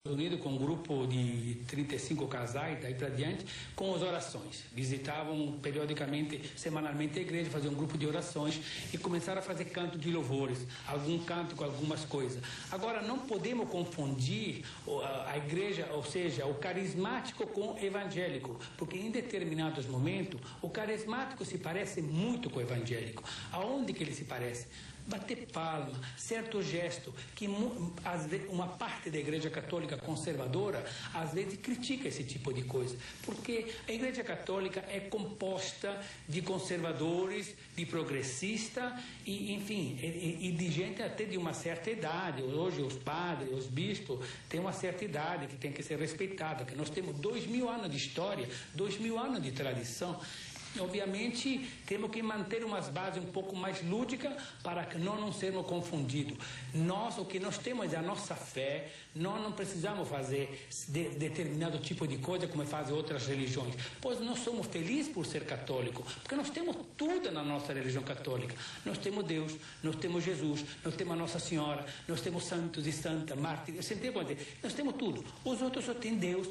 Unido com um grupo de 35 casais, daí para diante, com as orações. Visitavam periodicamente, semanalmente a igreja, faziam um grupo de orações e começaram a fazer canto de louvores, algum canto com algumas coisas. Agora, não podemos confundir a igreja, ou seja, o carismático com o evangélico, porque em determinados momentos, o carismático se parece muito com o evangélico. Aonde que ele se parece? Bater palma, certo gesto, que uma parte da igreja católica conservadora, às vezes critica esse tipo de coisa, porque a igreja católica é composta de conservadores, de progressistas, e, enfim, e de gente até de uma certa idade. Hoje os padres, os bispos, têm uma certa idade que tem que ser respeitada, que nós temos 2000 anos de história, 2000 anos de tradição. Obviamente, temos que manter umas bases um pouco mais lúdicas para que não sermos confundidos. O que nós temos é a nossa fé, nós não precisamos fazer determinado tipo de coisa como fazem outras religiões, pois nós somos felizes por ser católicos, porque nós temos tudo na nossa religião católica. Nós temos Deus, nós temos Jesus, nós temos a Nossa Senhora, nós temos santos e santas, mártires, nós temos tudo. Os outros só têm Deus,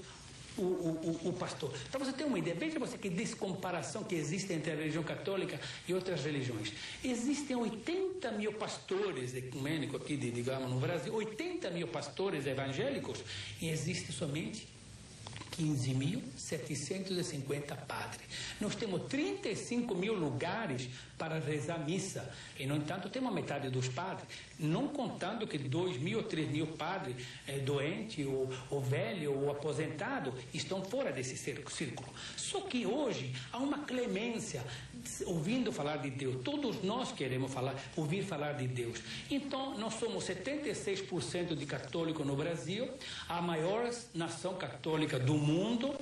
o pastor. Para você ter uma ideia, veja você que descomparação que existe entre a religião católica e outras religiões. Existem 80 mil pastores ecumênicos aqui, digamos, no Brasil, 80 mil pastores evangélicos, e existe somente 15.750 padres. Nós temos 35 mil lugares para rezar missa, e no entanto temos a metade dos padres, não contando que 2.000 ou 3.000 padres doentes, ou velho, ou aposentado, estão fora desse círculo. Só que hoje há uma clemência, ouvindo falar de Deus. Todos nós queremos ouvir falar de Deus. Então nós somos 76% de católicos no Brasil, a maior nação católica do mundo.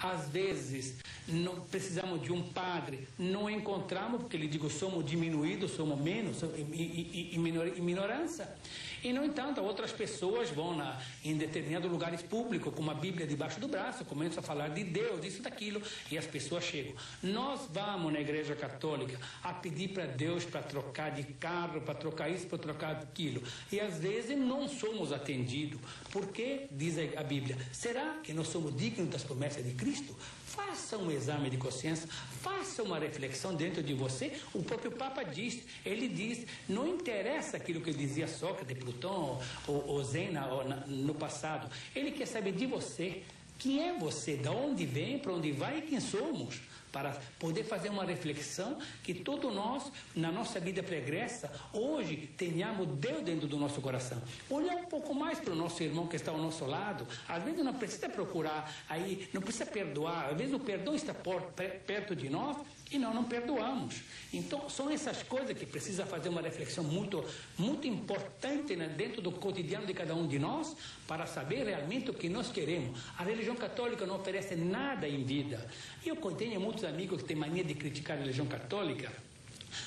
Às vezes não precisamos de um padre, não encontramos, porque lhe digo, somos diminuídos, somos menos, em minorança. E no entanto, outras pessoas vão em determinados lugares públicos com uma Bíblia debaixo do braço, começam a falar de Deus, isso, daquilo, e as pessoas chegam. Nós vamos na igreja católica a pedir para Deus para trocar de carro, para trocar isso, para trocar aquilo, e às vezes não somos atendidos. Porque, diz a Bíblia, será que nós somos dignos das promessas de Cristo? Faça um exame de consciência, faça uma reflexão dentro de você. O próprio Papa diz, ele diz, não interessa aquilo que dizia Sócrates, Plutão ou Zena no passado. Ele quer saber de você, quem é você, de onde vem, para onde vai e quem somos, para poder fazer uma reflexão que todos nós, na nossa vida pregressa, hoje tenhamos Deus dentro do nosso coração. Olhar um pouco mais para o nosso irmão que está ao nosso lado. Às vezes não precisa procurar, aí não precisa perdoar. Às vezes o perdão está perto de nós e nós não perdoamos. Então são essas coisas que precisa fazer uma reflexão muito, muito importante, né, dentro do cotidiano de cada um de nós, para saber realmente o que nós queremos. A religião católica não oferece nada em vida. Eu tenho muitos amigos que têm mania de criticar a religião católica.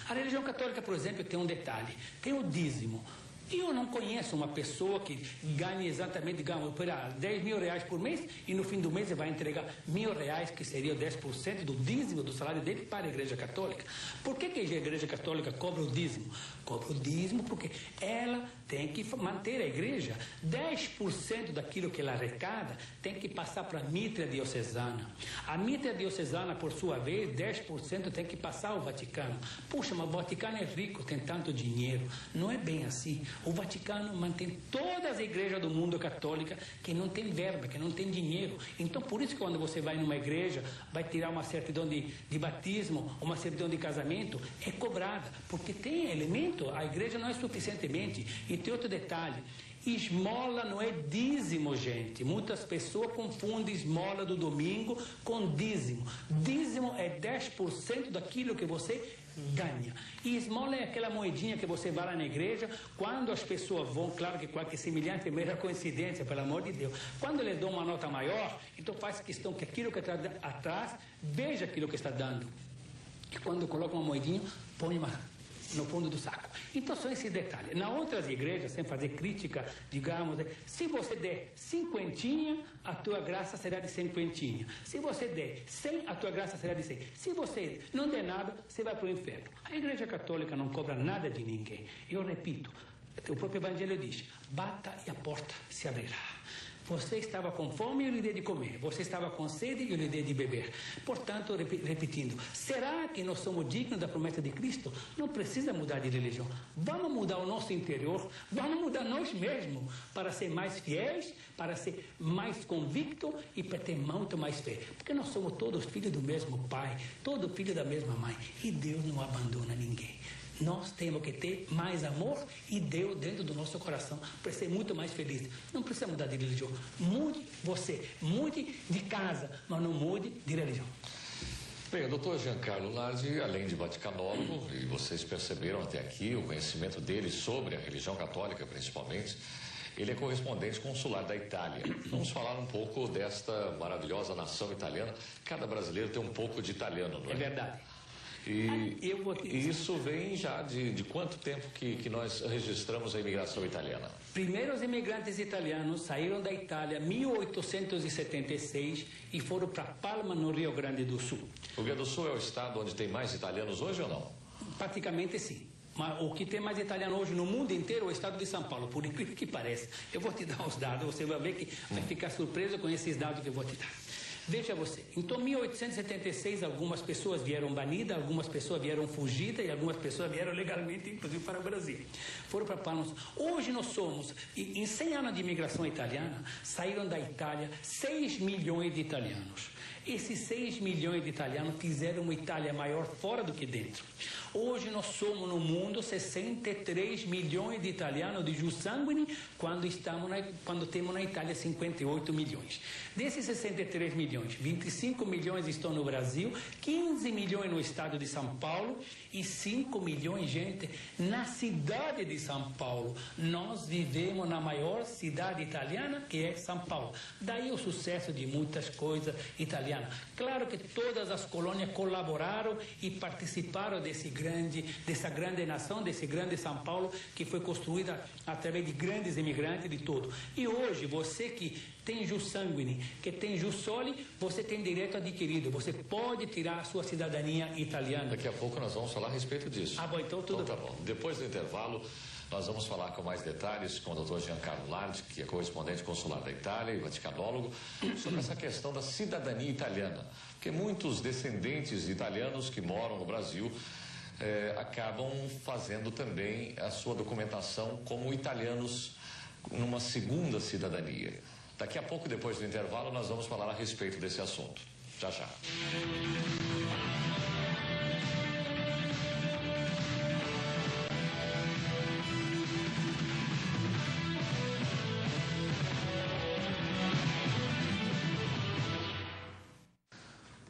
A religião católica, por exemplo, tem um detalhe, tem o dízimo. Eu não conheço uma pessoa que ganhe exatamente, digamos, 10 mil reais por mês e no fim do mês ele vai entregar R$1.000, que seria 10% do dízimo do salário dele, para a igreja católica. Por que a igreja católica cobra o dízimo? Cobra o dízimo porque ela tem que manter a igreja. 10% daquilo que ela arrecada tem que passar para a mitra diocesana. A mitra diocesana, por sua vez, 10% tem que passar ao Vaticano. Puxa, mas o Vaticano é rico, tem tanto dinheiro. Não é bem assim. O Vaticano mantém todas as igrejas do mundo católica que não tem verba, que não tem dinheiro. Então, por isso que quando você vai numa igreja, vai tirar uma certidão de batismo, uma certidão de casamento, é cobrada, porque tem elemento, a igreja não é suficientemente. E tem outro detalhe, esmola não é dízimo, gente. Muitas pessoas confundem esmola do domingo com dízimo. Dízimo é 10% daquilo que você ganha. E esmola é aquela moedinha que você vai lá na igreja, quando as pessoas vão, claro que qualquer semelhante é mera coincidência, pelo amor de Deus. Quando eles dão uma nota maior, então faz questão que aquilo que está atrás, veja aquilo que está dando. E quando coloca uma moedinha, põe no fundo do saco. Então são esses detalhes. Na outras igrejas, sem fazer crítica, digamos, se você der 50, a tua graça será de 50. Se você der 100, a tua graça será de 100. Se você não der nada, você vai para o inferno. A igreja católica não cobra nada de ninguém. Eu repito, o próprio Evangelho diz, bata e a porta se abrirá. Você estava com fome, eu lhe dei de comer. Você estava com sede, eu lhe dei de beber. Portanto, repetindo, será que nós somos dignos da promessa de Cristo? Não precisa mudar de religião. Vamos mudar o nosso interior, vamos mudar nós mesmos para ser mais fiéis, para ser mais convictos e para ter muito mais fé. Porque nós somos todos filhos do mesmo pai, todos filhos da mesma mãe. E Deus não abandona ninguém. Nós temos que ter mais amor e Deus dentro do nosso coração para ser muito mais feliz. Não precisa mudar de religião. Mude você, mude de casa, mas não mude de religião. Bem, o doutor Giancarlo Nardi, além de vaticanólogo, e vocês perceberam até aqui o conhecimento dele sobre a religião católica, principalmente, ele é correspondente consular da Itália. Vamos falar um pouco desta maravilhosa nação italiana. Cada brasileiro tem um pouco de italiano, não é? É verdade. E isso vem já de quanto tempo que nós registramos a imigração italiana? Primeiros imigrantes italianos saíram da Itália em 1876 e foram para Palma, no Rio Grande do Sul. O Rio Grande do Sul é o estado onde tem mais italianos hoje ou não? Praticamente sim. Mas o que tem mais italiano hoje no mundo inteiro é o estado de São Paulo, por incrível que pareça. Eu vou te dar os dados, você vai ver que vai ficar surpreso com esses dados que eu vou te dar. Veja você, então em 1876 algumas pessoas vieram banidas, algumas pessoas vieram fugidas e algumas pessoas vieram legalmente, inclusive para o Brasil. Foram para Palmas. Hoje nós somos, em 100 anos de imigração italiana, saíram da Itália 6 milhões de italianos. Esses 6 milhões de italianos fizeram uma Itália maior fora do que dentro. Hoje nós somos no mundo 63 milhões de italianos de jus sanguine, quando temos na Itália 58 milhões. Desses 63 milhões, 25 milhões estão no Brasil, 15 milhões no estado de São Paulo e 5 milhões de gente na cidade de São Paulo. Nós vivemos na maior cidade italiana, que é São Paulo. Daí o sucesso de muitas coisas italianas. Claro que todas as colônias colaboraram e participaram dessa grande nação, desse grande São Paulo, que foi construída através de grandes imigrantes de todo. E hoje, você que tem jus sanguine, que tem jus soli, você tem direito adquirido. Você pode tirar a sua cidadania italiana. Daqui a pouco nós vamos falar a respeito disso. Ah, bom, então tudo tá bom. Depois do intervalo, nós vamos falar com mais detalhes com o Dr. Giancarlo Nardi, que é correspondente consular da Itália e vaticanólogo, sobre essa questão da cidadania italiana. Porque muitos descendentes de italianos que moram no Brasil acabam fazendo também a sua documentação como italianos numa segunda cidadania. Daqui a pouco, depois do intervalo, nós vamos falar a respeito desse assunto. Já, já.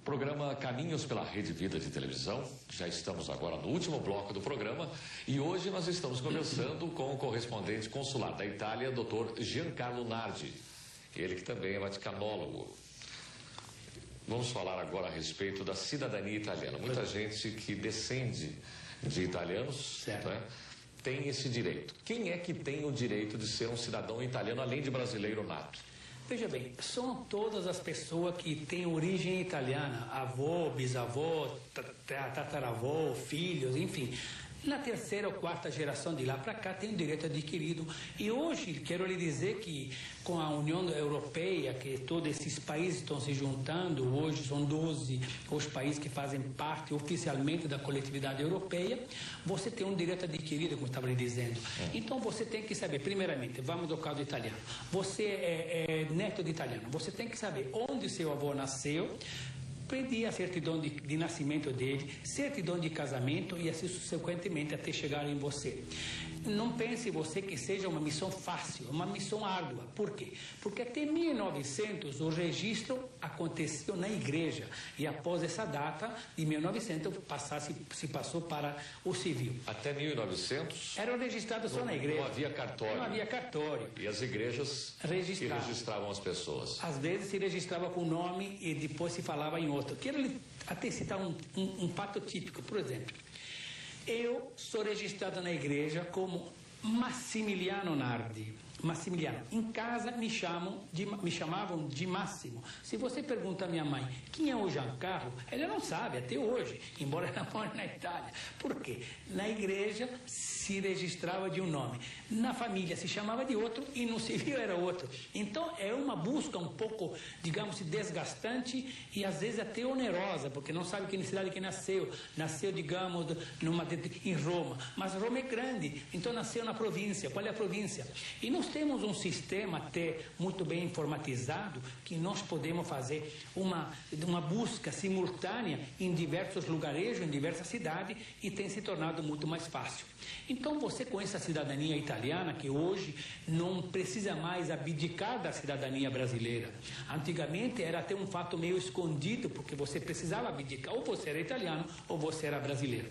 Programa Caminhos pela Rede Vida de Televisão. Já estamos agora no último bloco do programa e hoje nós estamos conversando com o correspondente consular da Itália, Dr. Giancarlo Nardi. Ele que também é vaticanólogo. Vamos falar agora a respeito da cidadania italiana. Muita gente que descende de italianos, né, tem esse direito. Quem é que tem o direito de ser um cidadão italiano além de brasileiro nato? Veja bem, são todas as pessoas que têm origem italiana, avô, bisavô, tataravô, filhos, enfim. Na terceira ou quarta geração de lá para cá tem o direito adquirido. E hoje, quero lhe dizer que com a União Europeia, que todos esses países estão se juntando, hoje são 12 os países que fazem parte oficialmente da coletividade europeia, você tem um direito adquirido, como eu estava lhe dizendo. Então você tem que saber, primeiramente, vamos do caso italiano, você é neto de italiano, você tem que saber onde seu avô nasceu, pedir a certidão de nascimento dele, certidão de casamento e assim subsequentemente até chegar em você. Não pense você que seja uma missão fácil, uma missão árdua. Por quê? Porque até 1900 o registro aconteceu na igreja e após essa data, de 1900, se passou para o civil. Até 1900? Era registrado só na igreja. Não havia cartório. Não havia cartório. E as igrejas que registravam as pessoas. Às vezes se registrava com o nome e depois se falava em outro. Quero até citar um fato típico, por exemplo. Eu sou registrado na igreja como Massimiliano Nardi. Massimiliano. Em casa me chamavam de Máximo. Se você pergunta à minha mãe quem é o Giancarlo, ela não sabe até hoje, embora ela more na Itália. Por quê? Na igreja se registrava de um nome, na família se chamava de outro e no civil era outro. Então é uma busca um pouco, digamos, desgastante e às vezes até onerosa, porque não sabe que cidade que nasceu, digamos, em Roma, mas Roma é grande, então nasceu na província. Qual é a província? E nós temos um sistema até muito bem informatizado que nós podemos fazer uma busca simultânea em diversos lugarejos, em diversas cidades, e tem se tornado muito mais fácil. Então você, com essa cidadania italiana, que hoje não precisa mais abdicar da cidadania brasileira, antigamente era até um fato meio escondido, porque você precisava abdicar, ou você era italiano ou você era brasileiro.